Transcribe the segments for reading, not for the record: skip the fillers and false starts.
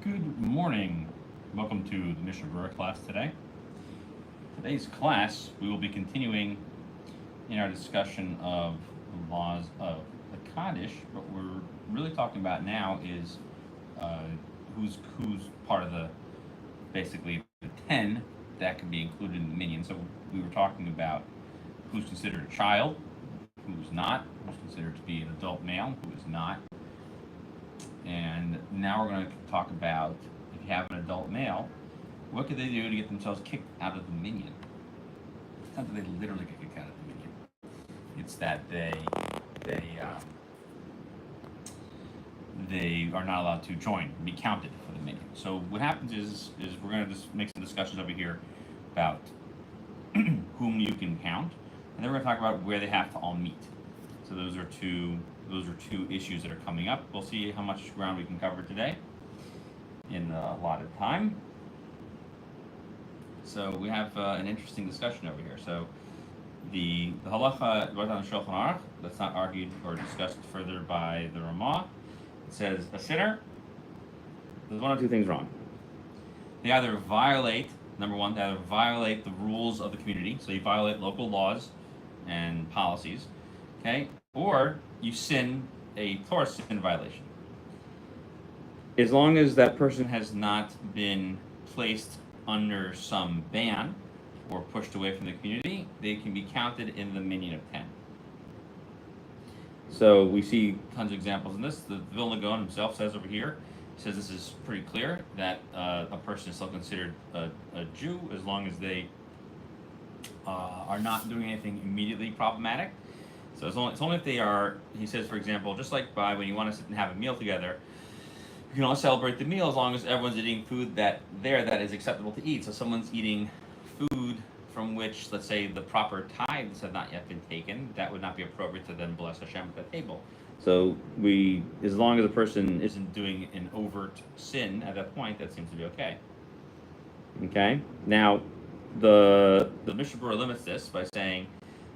Good morning. Welcome to the Mishna Berurah class today. Today's class, we will be continuing in our discussion of the laws of the Kaddish. What we're really talking about now is uh, who's part of the basically the 10 that can be included in the minyan. So we were talking about who's considered a child, who's not, who's considered to be an adult male, who is not. And now we're going to talk about if you have an adult male, what could they do to get themselves kicked out of the minyan? It's not that they literally get kicked out of the minyan. It's that they are not allowed to join, be counted for the minyan. So what happens is we're going to just make some discussions over here about whom you can count, and then we're going to talk about where they have to all meet. So those are two issues that are coming up. We'll see how much ground we can cover today in the allotted time. So we have an interesting discussion over here. So the halacha on the Shulchan Aruch, that's not argued or discussed further by the Ramah. It says a sinner, there's one or two things wrong. They either violate, number one, they either violate the rules of the community, so you violate local laws and policies, okay? Or you sin a Torah sin violation. As long as that person has not been placed under some ban or pushed away from the community, they can be counted in the minyan of 10. So we see tons of examples in this. The Vilna Gaon himself says over here, he says this is pretty clear that a person is still considered a Jew as long as they are not doing anything immediately problematic. So it's only if they are, he says, for example, just like by when you want to sit and have a meal together, you can only celebrate the meal as long as everyone's eating food that is acceptable to eat. So someone's eating food from which, let's say, the proper tithes have not yet been taken, that would not be appropriate to then bless Hashem at the table. So as long as a person isn't doing an overt sin at that point, that seems to be okay. Okay? Now, the Mishna Berurah limits this by saying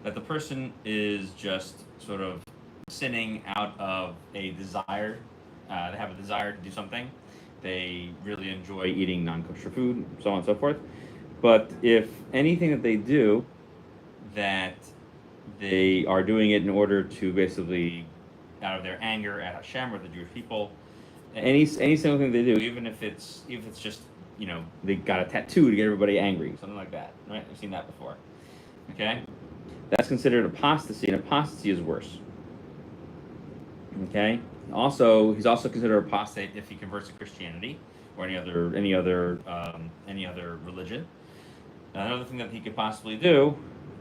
that the person is just sort of sinning out of a desire. They have a desire to do something. They really enjoy eating non-kosher food, so on and so forth. But if anything that they do, that they are doing it in order to basically, out of their anger at Hashem or the Jewish people, any single thing they do, even if it's just, they got a tattoo to get everybody angry, something like that, right? I've seen that before. Okay, that's considered apostasy, and apostasy is worse. Okay. Also, he's also considered apostate if he converts to Christianity or any other religion. Another thing that he could possibly do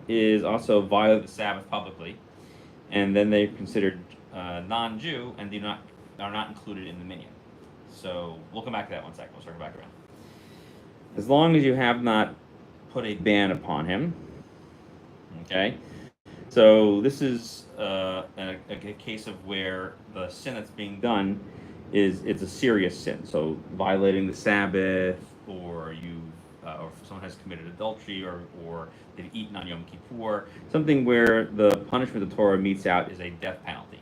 is also violate the Sabbath publicly, and then they're considered non-Jew and are not included in the minyan. So we'll come back to that one second. We'll circle back around. As long as you have not put a ban upon him, okay. So this is a case of where the sin that's being done it's a serious sin. So violating the Sabbath, or or someone has committed adultery, or they've eaten on Yom Kippur, something where the punishment the Torah metes out is a death penalty.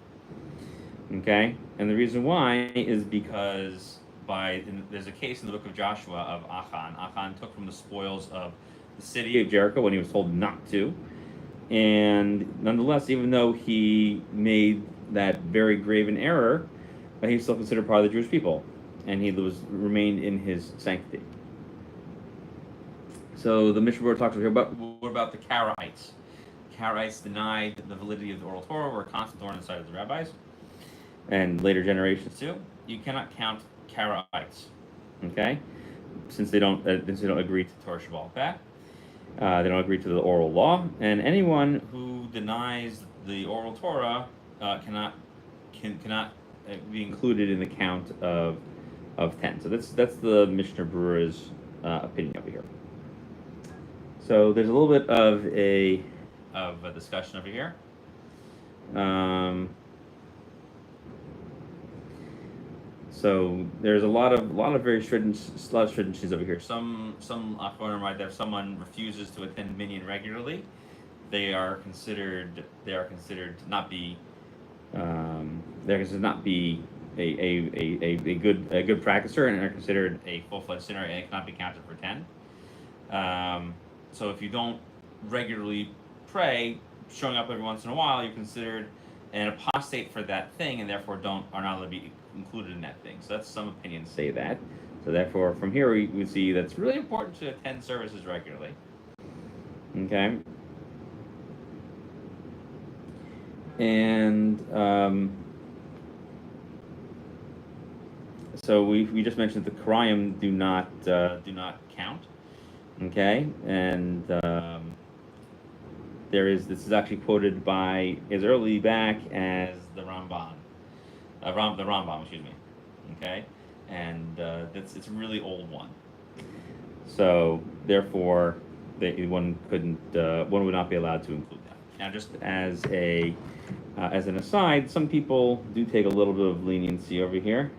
Okay, and the reason why is because there's a case in the book of Joshua of Achan. Achan took from the spoils of the city of Jericho when he was told not to. And nonetheless, even though he made that very grave an error, he's still considered part of the Jewish people, and he remained in his sanctity. So the Mishna Berurah talks here about what about the Karaites? Karaites denied the validity of the oral Torah, were a constant thorn in the side of the rabbis, and later generations too. You cannot count Karaites, okay? Since they don't agree to Torah Shabbat Peh. They don't agree to the oral law, and anyone who denies the oral Torah cannot be included in the count of 10. So that's the Mishna Berurah's opinion over here. So there's a little bit of a discussion over here. So there's a lot of very stringencies over here. Some Achronim write that if someone refuses to attend minyan regularly, they are considered not be a good practicer and are considered a full-fledged sinner and it cannot be counted for 10. So if you don't regularly pray, showing up every once in a while, you're considered an apostate for that thing, and therefore are not allowed to be included in that thing. So that's some opinions say that. So therefore, from here we see that it's really important to attend services regularly. Okay. And so we just mentioned the Karayim do not count. Okay, and this is actually quoted by as early back as the Ramban, the Rambam, excuse me. Okay, and it's a really old one. So therefore, one would not be allowed to include that. Now, just as an aside, some people do take a little bit of leniency over here.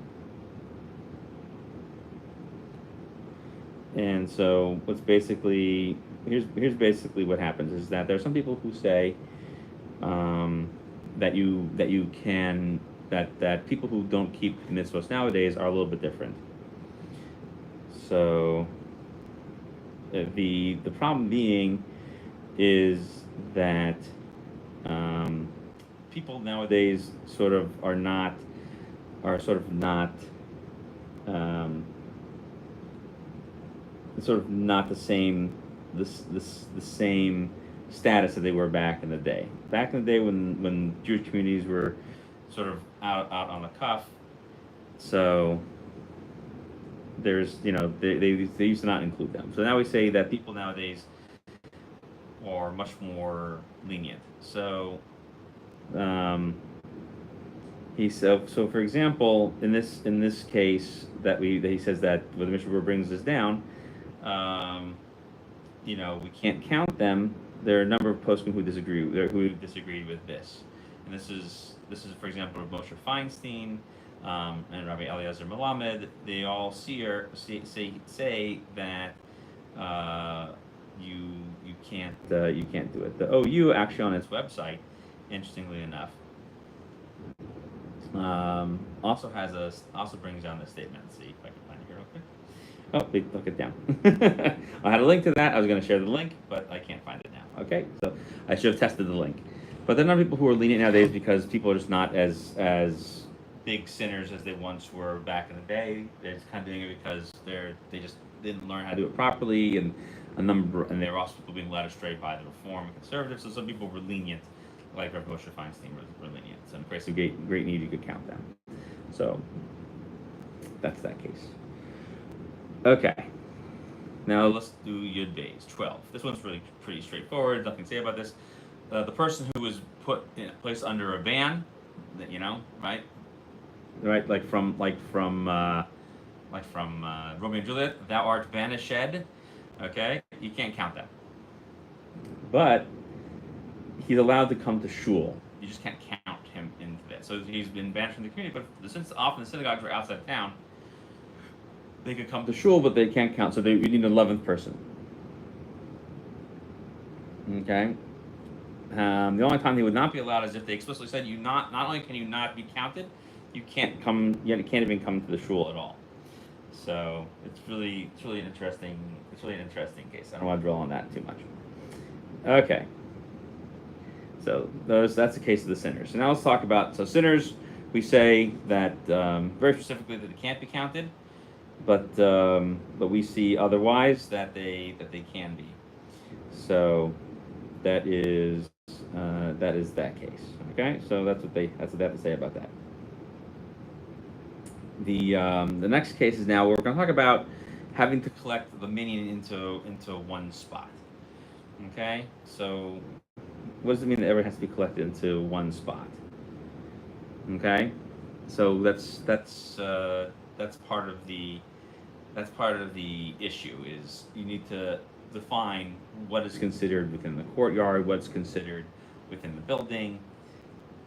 And so here's basically what happens is that there are some people who say that people who don't keep mitzvos nowadays are a little bit different. So the problem being is that people nowadays sort of not the same status that they were back in the day. Back in the day when Jewish communities were sort of out on the cuff, so there's they used to not include them. So now we say that people nowadays are much more lenient. So so for example, in this case that he says that where the Mishna Berurah brings this down, we can't count them. There are a number of poskim who disagreed with this, and this is for example Moshe Feinstein and Rabbi Eliezer Melamed. They all say that you can't do it. The OU actually on its website, interestingly enough, also brings down this statement. Let's see if I can find it here real quick. Oh, they took it down. I had a link to that. I was going to share the link, but I can't find it now. Okay, so I should have tested the link. But there are not people who are lenient nowadays because people are just not as big sinners as they once were back in the day. They're just kind of doing it because they just didn't learn how to do it properly, and there were also people being led astray by the Reform and Conservatives. So some people were lenient, like Rav Moshe Feinstein were lenient. So in case of great need, you could count them. So that's that case. Okay, now let's do Yud Beis 12. This one's really pretty straightforward. Nothing to say about this. The person who was placed under a ban, right, like from Romeo and Juliet, thou art banished. Okay, you can't count that. But he's allowed to come to shul. You just can't count him into that. So he's been banished from the community. But since often the synagogues were outside of town, they could come to shul, but they can't count. So you need an 11th person. Okay. The only time they would not be allowed is if they explicitly said not only can you not be counted, you can't even come to the shul at all. So it's really an interesting case. I don't want to dwell on that too much. Okay. So that's the case of the sinners. So now let's talk about sinners. We say that very specifically that they can't be counted, but we see otherwise that they can be. So that is that case. Okay, so that's what they have to say about that. The next case is now we're going to talk about having to collect the minyan into one spot. Okay, so what does it mean that everything has to be collected into one spot? Okay, so that's part of the issue is you need to define what is considered within the courtyard, what's considered within the building.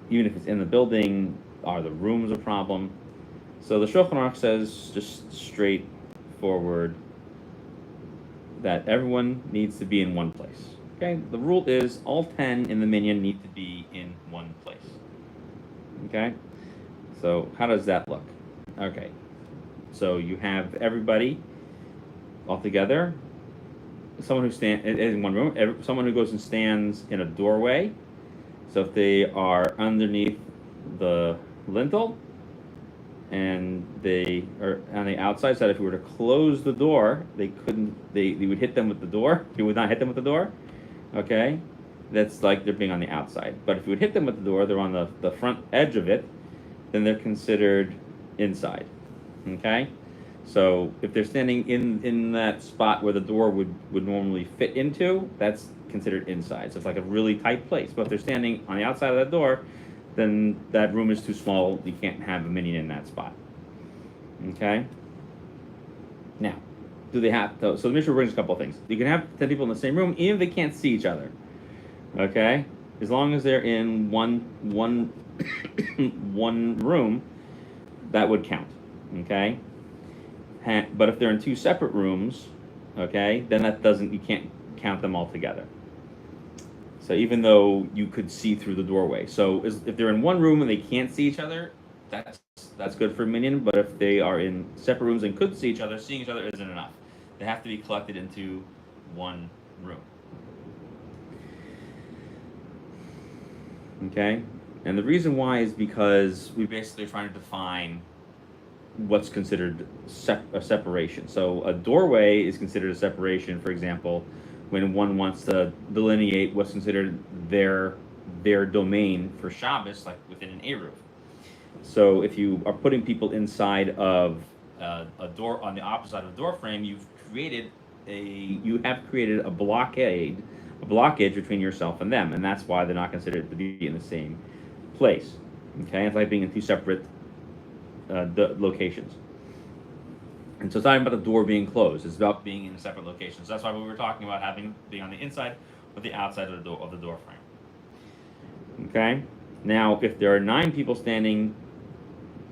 Even if it's in the building, are the rooms a problem? So the Shulchan Aruch says just straightforward that everyone needs to be in one place. Okay, the rule is all 10 in the minyan need to be in one place. Okay, So how does that look? Okay, so you have everybody all together. Someone who stands in one room. Someone who goes and stands in a doorway. So if they are underneath the lintel, and they are on the outside side, if we were to close the door, they couldn't. They would hit them with the door. You would not hit them with the door. Okay, that's like they're being on the outside. But if you would hit them with the door, they're on the front edge of it. Then they're considered inside. Okay, so if they're standing in that spot where the door would normally fit into, that's considered inside. So it's like a really tight place. But if they're standing on the outside of that door, then that room is too small. You can't have a minion in that spot. Okay. Now, do they have to? So the Mishna brings a couple of things. You can have 10 people in the same room, even if they can't see each other. Okay, as long as they're in one room, that would count. Okay. But if they're in two separate rooms, okay, then that doesn't. You can't count them all together. So even though you could see through the doorway, so if they're in one room and they can't see each other, that's good for a minion. But if they are in separate rooms and could see each other, seeing each other isn't enough. They have to be collected into one room. Okay, and the reason why is because we basically are trying to define what's considered a separation. So a doorway is considered a separation, for example, when one wants to delineate what's considered their domain for Shabbos, like within an Eruv. So if you are putting people inside of a door on the opposite side of a door frame, you have created a blockage between yourself and them, and that's why they're not considered to be in the same place. Okay, it's like being in two separate locations. And so it's not about the door being closed; it's about being in separate locations. So that's why we were talking about being on the inside or the outside of the door frame. Okay. Now, if there are 9 people standing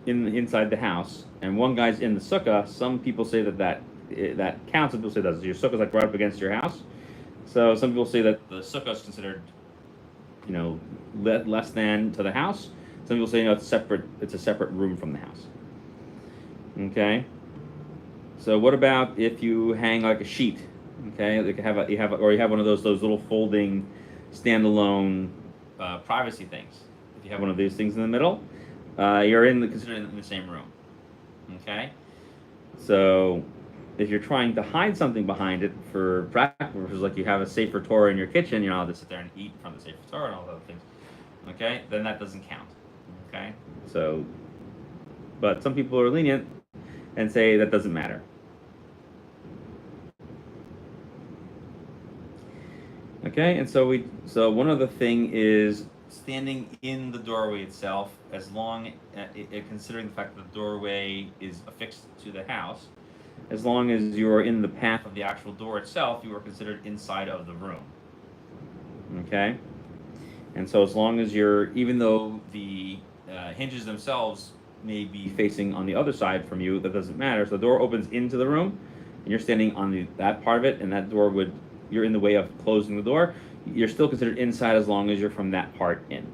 inside the house and one guy's in the sukkah, some people say that counts. Some people say that your sukkah is like right up against your house. So some people say that the sukkah is considered, less than to the house. Some people say it's separate. It's a separate room from the house. Okay. So what about if you hang like a sheet? Okay, you have one of those little folding, standalone privacy things. If you have one of these things in the middle, you're considered in the same room. Okay, so if you're trying to hide something behind it for practical purposes, like you have a Sefer Torah in your kitchen, you're not allowed to sit there and eat from the Sefer Torah and all those things. Okay, then that doesn't count. Okay, so, but some people are lenient and say that doesn't matter. Okay, and so one other thing is standing in the doorway itself, as long considering the fact that the doorway is affixed to the house, as long as you are in the path of the actual door itself, you are considered inside of the room. Okay, and so as long as even though the hinges themselves may be facing on the other side from you, that doesn't matter. So the door opens into the room, and you're standing on that part of it, and that door you're in the way of closing the door, you're still considered inside as long as you're from that part in.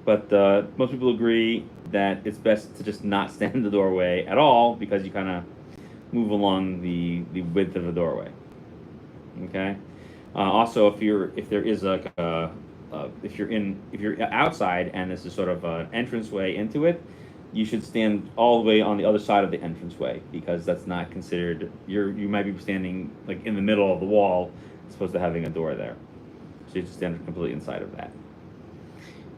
But most people agree that it's best to just not stand in the doorway at all, because you kind of move along the width of the doorway. Okay. Also, if you're outside and this is sort of an entranceway into it, you should stand all the way on the other side of the entranceway, because that's not considered. You might be standing like in the middle of the wall, as opposed to having a door there. So you just stand completely inside of that.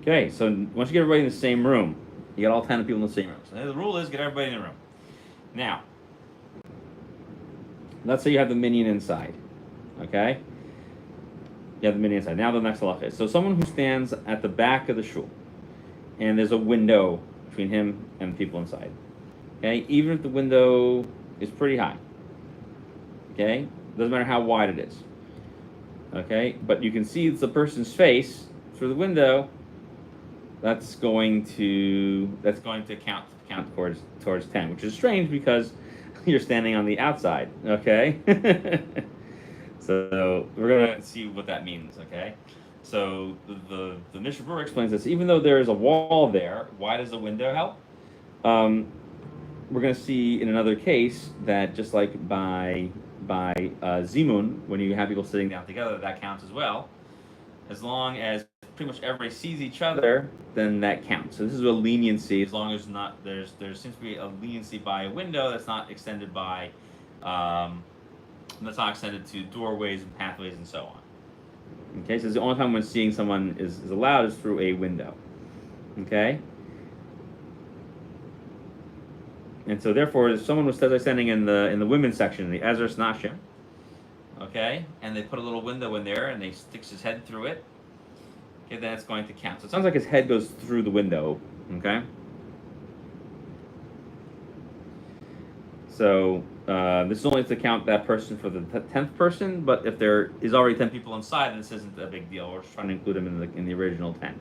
Okay, so once you get everybody in the same room, you got all 10 people in the same room. So the rule is get everybody in the room. Now, let's say you have the minion inside. Okay, you have the minion inside. Now the next halacha is, so someone who stands at the back of the shul, and there's a window between him and the people inside. Okay, even if the window is pretty high. Okay, doesn't matter how wide it is. Okay, but you can see the person's face through the window. That's going to count towards 10, which is strange because you're standing on the outside. Okay, so we're gonna see what that means. Okay, So the Mishna Berurah explains this. Even though there is a wall there, why does a window help? We're going to see in another case that just like by Zimun, when you have people sitting down together, that counts as well. As long as pretty much everybody sees each other, then that counts. So this is a leniency. As long as not there seems to be a leniency by a window that's not extended by that's not extended to doorways and pathways and so on. Okay, so the only time when seeing someone is allowed is through a window. Okay. And so therefore, if someone was standing in the women's section, the Ezras Nashim, okay, and they put a little window in there and they sticks his head through it, okay, then it's going to count. So it sounds like his head goes through the window, okay? So this is only to count that person for the 10th person, but if there is already 10 people inside, then this isn't a big deal. We're just trying to include them in the original 10.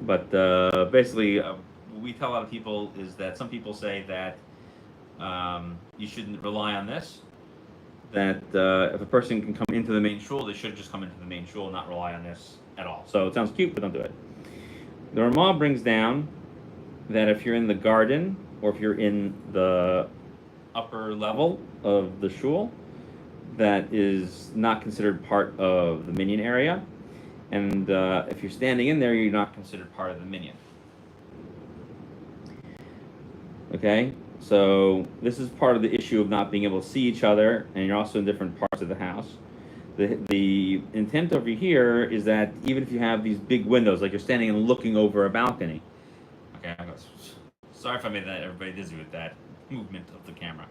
But basically, what we tell a lot of people is that some people say that you shouldn't rely on this. That if a person can come into the main shul, they should just come into the main shul and not rely on this at all. So it sounds cute, but don't do it. The Ramah brings down that if you're in the garden or if you're in the upper level of the shul, that is not considered part of the minyan area. And if you're standing in there, you're not considered part of the minyan. Okay? So this is part of the issue of not being able to see each other, and you're also in different parts of the house. The intent over here is that even if you have these big windows, like you're standing and looking over a balcony. Okay, sorry if I made everybody dizzy with that movement of the camera.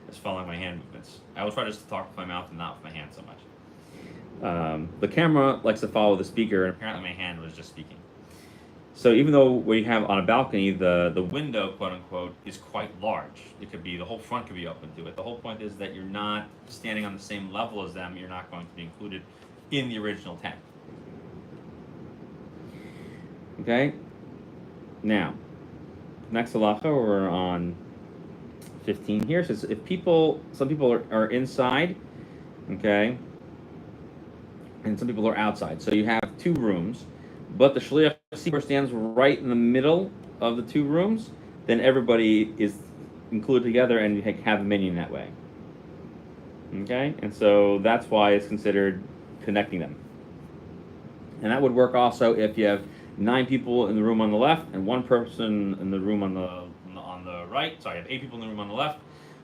It's following my hand movements. I will try just to talk with my mouth and not with my hand so much. The camera likes to follow the speaker, and apparently my hand was just speaking. So even though we have on a balcony, the window, quote unquote, is quite large. It could be, the whole front could be open to it. The whole point is that you're not standing on the same level as them. You're not going to be included in the original tent. Okay? Now, next halacha, we're on 15 here. So if some people are inside, okay, and some people are outside. So you have two rooms, but the shliach tzibur stands right in the middle of the two rooms, then everybody is included together and you have a minyan that way. Okay? And so that's why it's considered connecting them. And that would work also if you have 9 people in the room on the left and 1 person in the room on the right. Sorry, you have 8 people in the room on the left,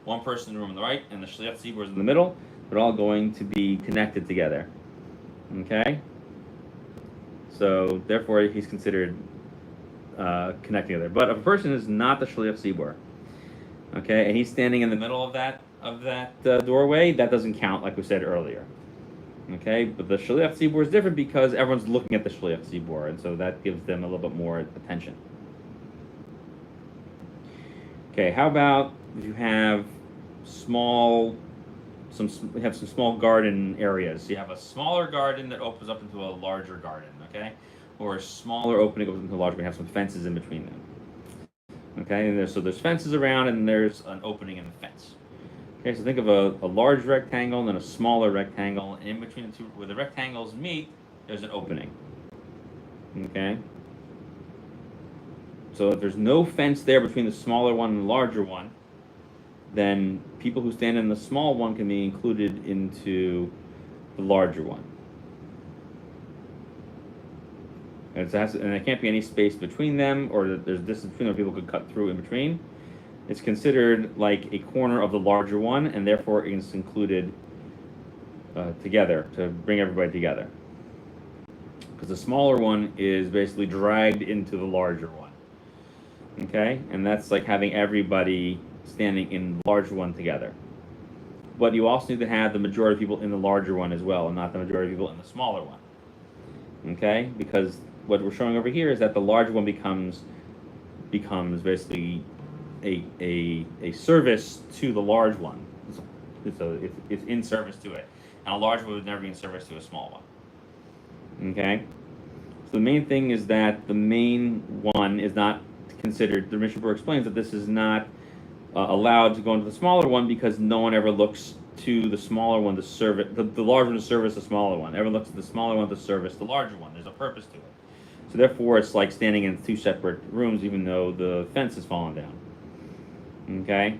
1 person in the room on the right, and the shliach tzibur is in the middle. They're all going to be connected together. Okay? So therefore, he's considered connecting together. But if a person is not the shliach tzibur, okay, and he's standing in the middle of that doorway, that doesn't count, like we said earlier. Okay, but the shliach tzibur is different because everyone's looking at the shliach tzibur, and so that gives them a little bit more attention. Okay, how about if you have some small garden areas? You have a smaller garden that opens up into a larger garden, okay, or a smaller opening opens into a larger garden. You have some fences in between them. Okay, and there's fences around, and there's an opening in the fence. Okay, so think of a large rectangle and then a smaller rectangle, and in between the two, where the rectangles meet, there's an opening. Okay? So if there's no fence there between the smaller one and the larger one, then people who stand in the small one can be included into the larger one. And there can't be any space between them, or there's distance between them people could cut through in between. It's considered like a corner of the larger one, and therefore it's included together to bring everybody together. Because the smaller one is basically dragged into the larger one. Okay? And that's like having everybody standing in the larger one together. But you also need to have the majority of people in the larger one as well, and not the majority of people in the smaller one. Okay? Because what we're showing over here is that the larger one becomes basically a service to the large one. It's in service to it. And a large one would never be in service to a small one. Okay? So the main thing is that the main one is not considered, the Mishna Berurah explains that this is not allowed to go into the smaller one because no one ever looks to the smaller one to service the larger one to service the smaller one. Everyone looks at the smaller one to service the larger one. There's a purpose to it. So therefore, it's like standing in two separate rooms, even though the fence has fallen down. Okay.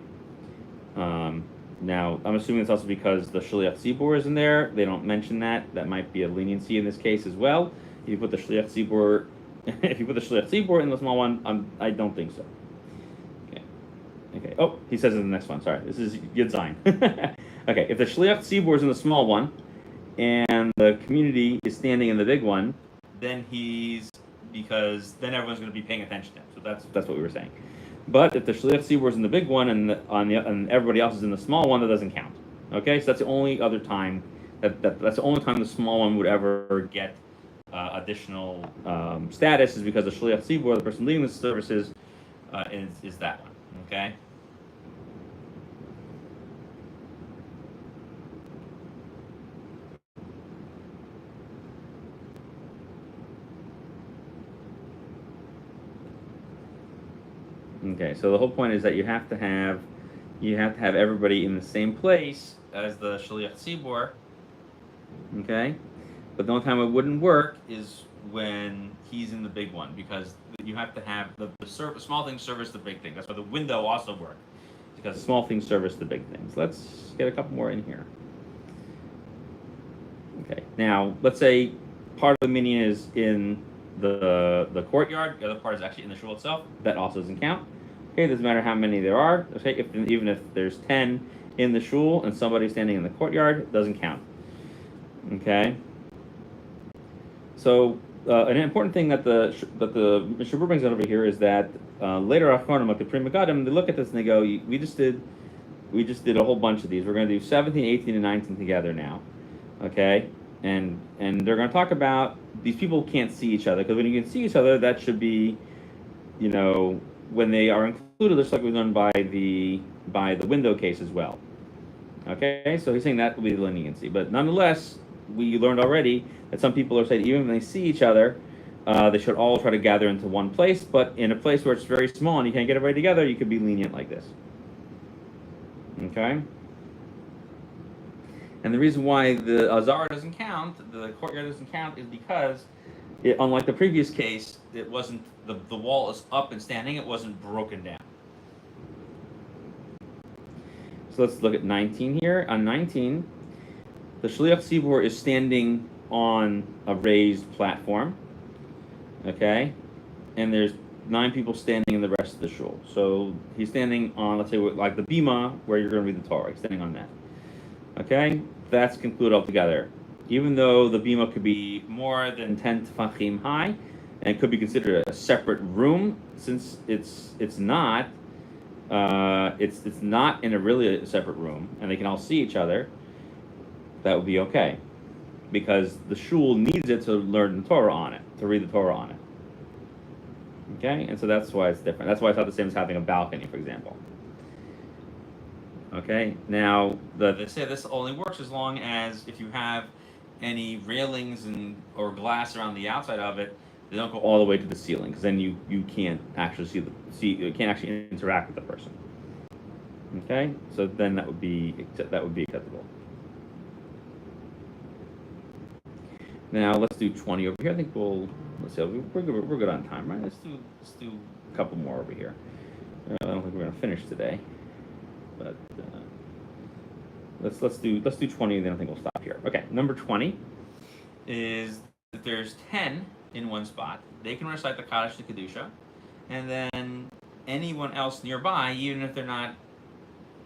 Now, I'm assuming it's also because the Shliach Tzibur is in there. They don't mention that. That might be a leniency in this case as well. If you put the Shliach Tzibur, if you put the Shliach Tzibur in the small one, I don't think so. Okay. Okay. Oh, he says in the next one. Sorry, this is Yud Zayin. Okay. If the Shliach Tzibur is in the small one, and the community is standing in the big one, then because then everyone's going to be paying attention to him. So that's what we were saying. But if the Shliach Tzibur is in the big one and everybody else is in the small one, that doesn't count. Okay, so that's the only other time that's the only time the small one would ever get additional status is because the Shliach Tzibur, the person leading the services, is that one. Okay. Okay, so the whole point is that you have to have everybody in the same place as the Shliach Tzibur. Okay, but the only time it wouldn't work is when he's in the big one, because you have to have the small things service the big thing. That's why the window also works, because the small things service the big things. Let's get a couple more in here. Okay, now let's say part of the minyan is in the courtyard, the other part is actually in the shul itself. That also doesn't count. Okay, doesn't matter how many there are. Okay, even if there's 10 in the shul and somebody standing in the courtyard, it doesn't count. Okay. So an important thing that the Mishna Berurah brings out over here is that later Achronim, like the Pri Megadim, they look at this and they go, we just did a whole bunch of these. We're going to do 17, 18, and 19 together now. Okay, and they're going to talk about these people can't see each other, because when you can see each other, that should be, when they are included, just like we've done by the window case as well. Okay, so he's saying that will be the leniency, but nonetheless, we learned already that some people are saying even when they see each other, they should all try to gather into one place. But in a place where it's very small and you can't get everybody together, you could be lenient like this. Okay. And the reason why the Azara doesn't count, the courtyard doesn't count, is because, unlike the previous case, it wasn't the wall is up and standing; it wasn't broken down. So let's look at 19 here. On 19, the Shliach Tzibur is standing on a raised platform. Okay, and there's 9 people standing in the rest of the shul. So he's standing on, let's say, like the bima where you're going to read the Torah. He's standing on that. Okay, that's concluded altogether. Even though the bima could be more than 10 tefachim high, and it could be considered a separate room, since it's not in a separate room, and they can all see each other, that would be okay, because the shul needs it to learn the Torah on it, to read the Torah on it. Okay, and so that's why it's different. That's why it's not the same as having a balcony, for example. Okay, now they say this only works as long as if you have any railings or glass around the outside of it, they don't go all the way to the ceiling, because then you can't actually you can't actually interact with the person. Okay, so then that would be acceptable. Now let's do 20 over here. I think let's see, we're good on time, right? Let's do a couple more over here. I don't think we're gonna finish today, but let's do 20, and then I think we'll stop here. Okay, number 20 is that there's 10 in one spot. They can recite the Kaddish to Kedusha, and then anyone else nearby, even if they're not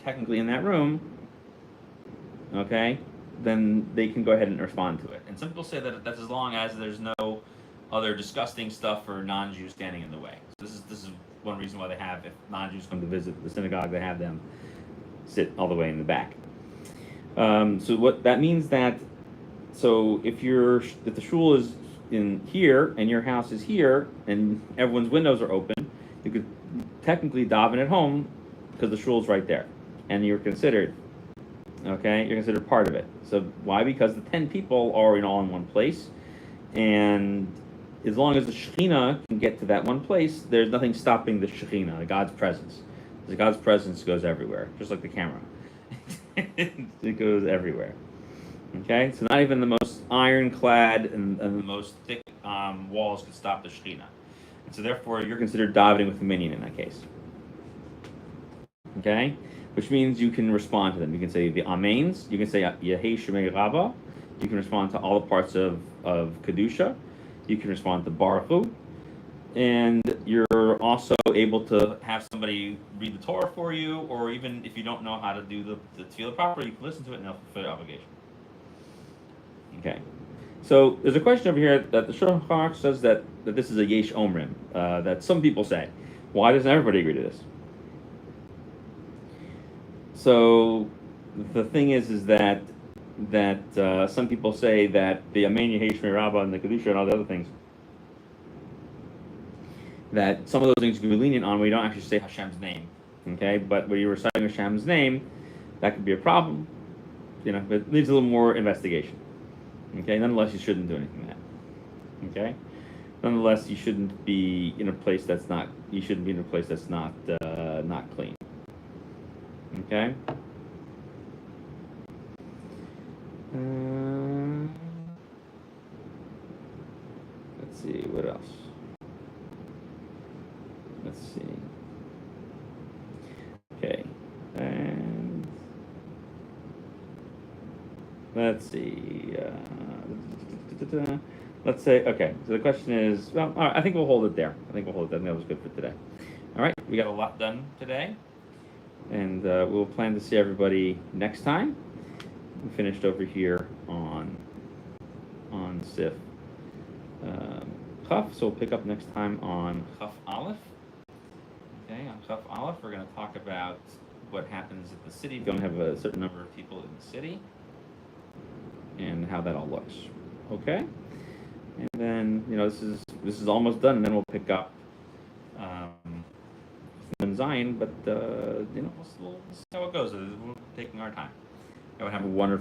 technically in that room, okay, then they can go ahead and respond to it. And some people say that that's as long as there's no other disgusting stuff for non-Jews standing in the way. So this is one reason why they have, if non-Jews come to visit the synagogue, they have them sit all the way in the back. So what that means so if the shul is in here and your house is here and everyone's windows are open, you could technically daven at home because the shul is right there, and you're considered part of it. So why? Because the 10 people are all in one place, and as long as the Shekhinah can get to that one place, there's nothing stopping the Shekhinah, God's presence. The God's presence goes everywhere, just like the camera. It goes everywhere. Okay, so not even the most ironclad and the most thick walls could stop the Shekhinah. And so therefore, you're considered davening with the minion in that case. Okay, which means you can respond to them. You can say the Amens. You can say Yehei Shemei Rabba. You can respond to all the parts of Kedusha. You can respond to Baruch Hu. And you're also able to have somebody read the Torah for you, or even if you don't know how to do the tefillah properly, you can listen to it and they'll fulfill your obligation. Okay. So there's a question over here that the Shulchan Aruch says that this is a Yesh Omrim, that some people say. Why doesn't everybody agree to this? So the thing is that some people say that the Amen Yehi Shmei Rabbah and the Kedusha and all the other things, that some of those things can be lenient on when you don't actually say Hashem's name. Okay, but when you're reciting Hashem's name, that could be a problem. You know, it needs a little more investigation. Okay, nonetheless, you shouldn't do anything like that. Okay, nonetheless, you shouldn't be in a place that's not. You shouldn't be in a place that's not clean. Okay. Let's see what else. Let's see. Okay, and let's see. Let's say, okay, so the question is, well, all right, I think we'll hold it there. I think that was good for today. All right, we got a lot done today, and we'll plan to see everybody next time. We finished over here on Sif Chaf, so we'll pick up next time on Chaf Aleph. Okay, on Chaf Aleph, we're going to talk about what happens at the city if you don't have a certain number of people in the city, and how that all looks. Okay, and then this is almost done, and then we'll pick up Zion, but we'll see how it goes. We're taking our time. I would have a wonderful